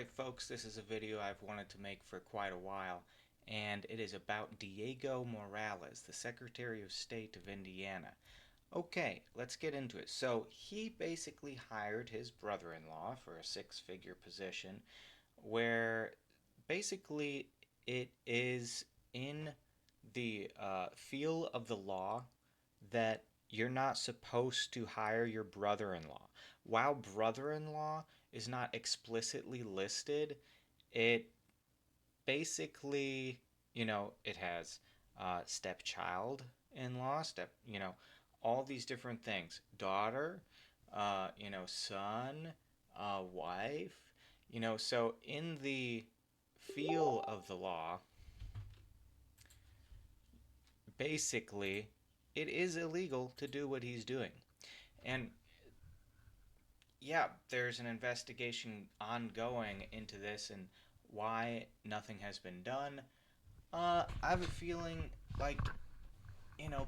Alright folks, this is a video I've wanted to make for quite a while, and it is about Diego Morales, the Secretary of State of Indiana. Okay, let's get into it. So he basically hired his brother-in-law for a six-figure position where basically it is in the feel of the law that you're not supposed to hire your brother-in-law. While brother-in-law is not explicitly listed, it basically, it has stepchild in law, all these different things. Daughter, son, wife, so in the feel of the law, basically, it is illegal to do what he's doing. And yeah, there's an investigation ongoing into this and why nothing has been done. I have a feeling like,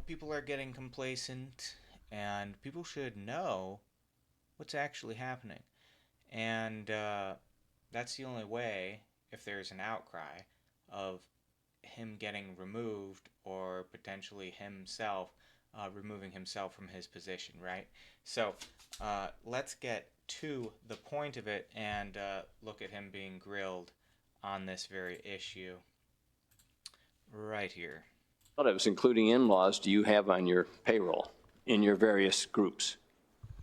people are getting complacent and people should know what's actually happening. And that's the only way, if there's an outcry, of him getting removed or potentially himself removing himself from his position, right? So let's get to the point of it and look at him being grilled on this very issue right here. Relatives, including in-laws, do you have on your payroll in your various groups?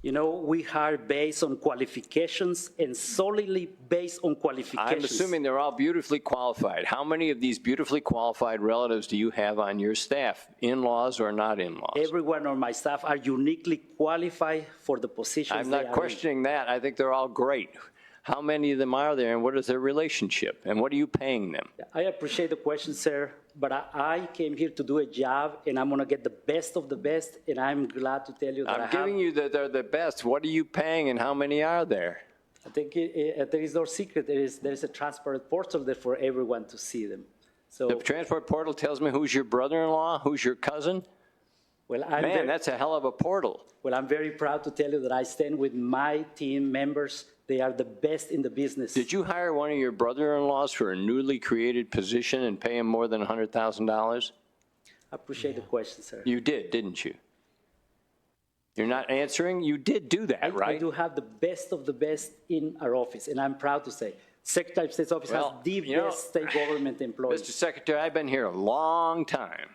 You know, we hire based on qualifications and solely based on qualifications. I'm assuming they're all beautifully qualified. How many of these beautifully qualified relatives do you have on your staff, in-laws or not in-laws? Everyone on my staff are uniquely qualified for the positions I'm not questioning that. I think they're all great. How many of them are there, and what is their relationship, and what are you paying them? I appreciate the question, sir, but I came here to do a job, and I'm going to get the best of the best, and I'm glad to tell you that I'm giving you that they're the best. What are you paying, and how many are there? I think there is no secret. There is a transparent portal there for everyone to see them. So The transport portal tells me who's your brother-in-law, who's your cousin. well, Man, that's a hell of a portal. Well, I'm very proud to tell you that I stand with my team members. They are the best in the business. Did you hire one of your brother-in-laws for a newly created position and pay him more than $100,000? I appreciate the question, sir. You did, didn't you? You're not answering? You did do that, right? I do have the best of the best in our office, and I'm proud to say Secretary of State's office has the best state government employees. Mr. Secretary, I've been here a long time,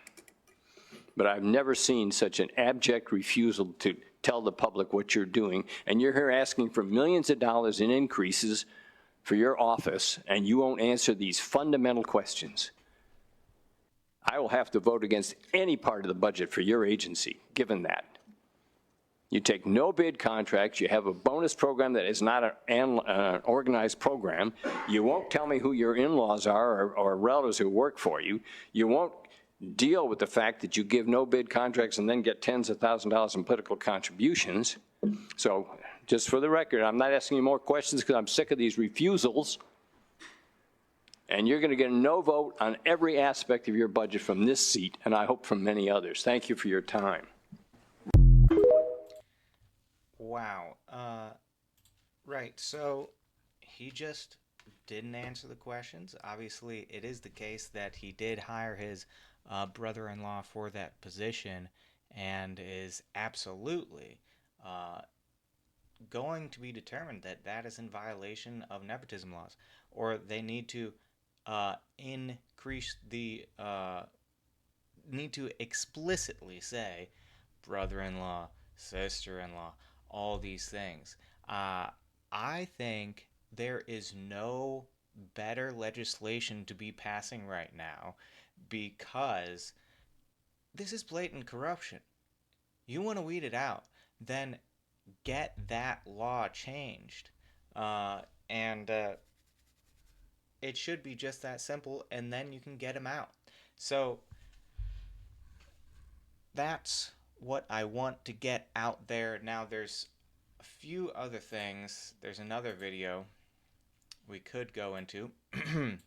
but I've never seen such an abject refusal to tell the public what you're doing, and you're here asking for millions of dollars in increases for your office, and you won't answer these fundamental questions. I will have to vote against any part of the budget for your agency, given that. You take no bid contracts, you have a bonus program that is not an organized program, you won't tell me who your in-laws are or relatives who work for you, you won't deal with the fact that you give no bid contracts and then get tens of thousands of dollars in political contributions. So just for the record, I'm not asking you more questions because I'm sick of these refusals. And you're going to get a no vote on every aspect of your budget from this seat, and I hope from many others. Thank you for your time. Wow. Right, so he just didn't answer the questions. Obviously, it is the case that he did hire his brother-in-law for that position and is absolutely going to be determined that that is in violation of nepotism laws, or they need to increase the need to explicitly say brother-in-law, sister-in-law, all these things. I think there is no better legislation to be passing right now because this is blatant corruption. You want to weed it out, then get that law changed. And it should be just that simple, and then you can get them out. So that's what I want to get out there. Now there's a few other things. There's another video we could go into. Let's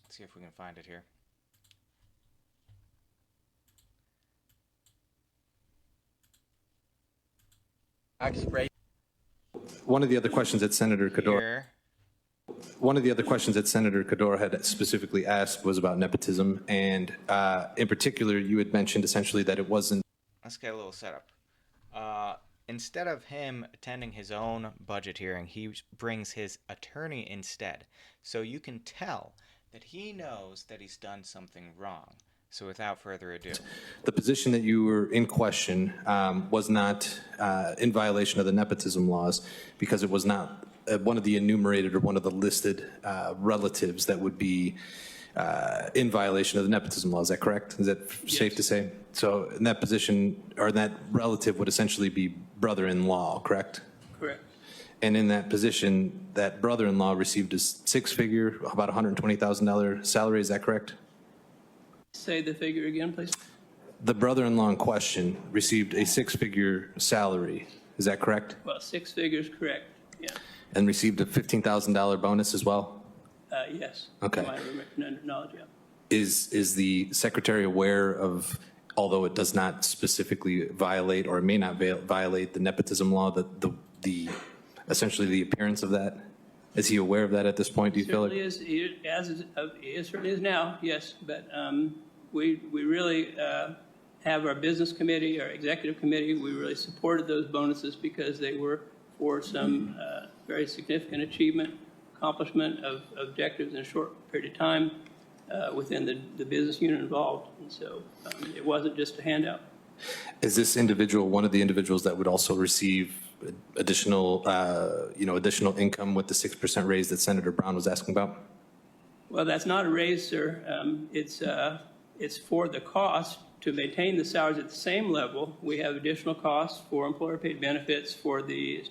see if we can find it here. One of the other questions that Senator Cadore. Here. one of the other questions that Senator Cador had specifically asked was about nepotism, and in particular, you had mentioned essentially that it wasn't. Let's get a little setup. Instead of him attending his own budget hearing, he brings his attorney instead. So you can tell that he knows that he's done something wrong. So without further ado, The position that you were in question was not in violation of the nepotism laws because it was not one of the enumerated or one of the listed relatives that would be in violation of the nepotism law. Is that correct? Is that safe to say? So in that position, or that relative would essentially be brother-in-law, correct? Correct. And in that position, that brother-in-law received a six-figure, about $120,000 salary. Is that correct? Say the figure again, please. The brother-in-law in question received a six-figure salary. Is that correct? Well, six figures, correct. Yeah. And received a $15,000 bonus as well? Yes. Okay. To my knowledge, yeah. Is the secretary aware of, although it does not specifically violate or may not violate the nepotism law, the essentially the appearance of that? Is he aware of that at this point, do you feel like? It certainly is now, yes. But we really have our business committee, our executive committee, we really supported those bonuses because they were for some very significant accomplishment of objectives in a short period of time within the business unit involved. And so it wasn't just a handout. Is this individual one of the individuals that would also receive additional, additional income with the 6% raise that Senator Brown was asking about? Well, that's not a raise, sir. It's for the cost to maintain the salaries at the same level. We have additional costs for employer-paid benefits for the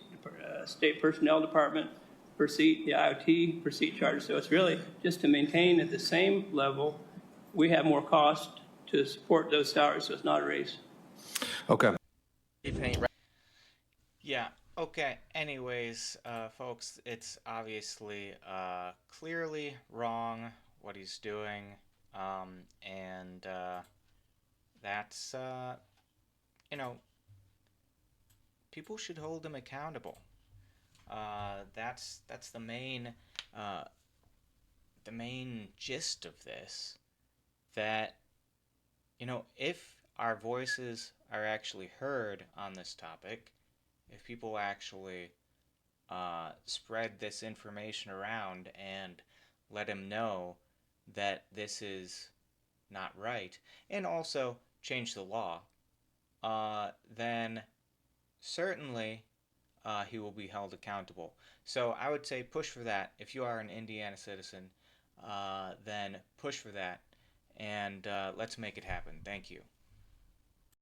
state personnel department per seat, the IoT per seat charge. So it's really just to maintain at the same level. We have more cost to support those salaries, so it's not a raise. Okay. yeah, okay. Anyways, folks, it's obviously clearly wrong what he's doing, and that's people should hold him accountable. That's the main gist of this. That if our voices are actually heard on this topic, if people actually spread this information around and let him know that this is not right, and also change the law, then certainly he will be held accountable. So I would say push for that. If you are an Indiana citizen, then push for that, and let's make it happen. Thank you.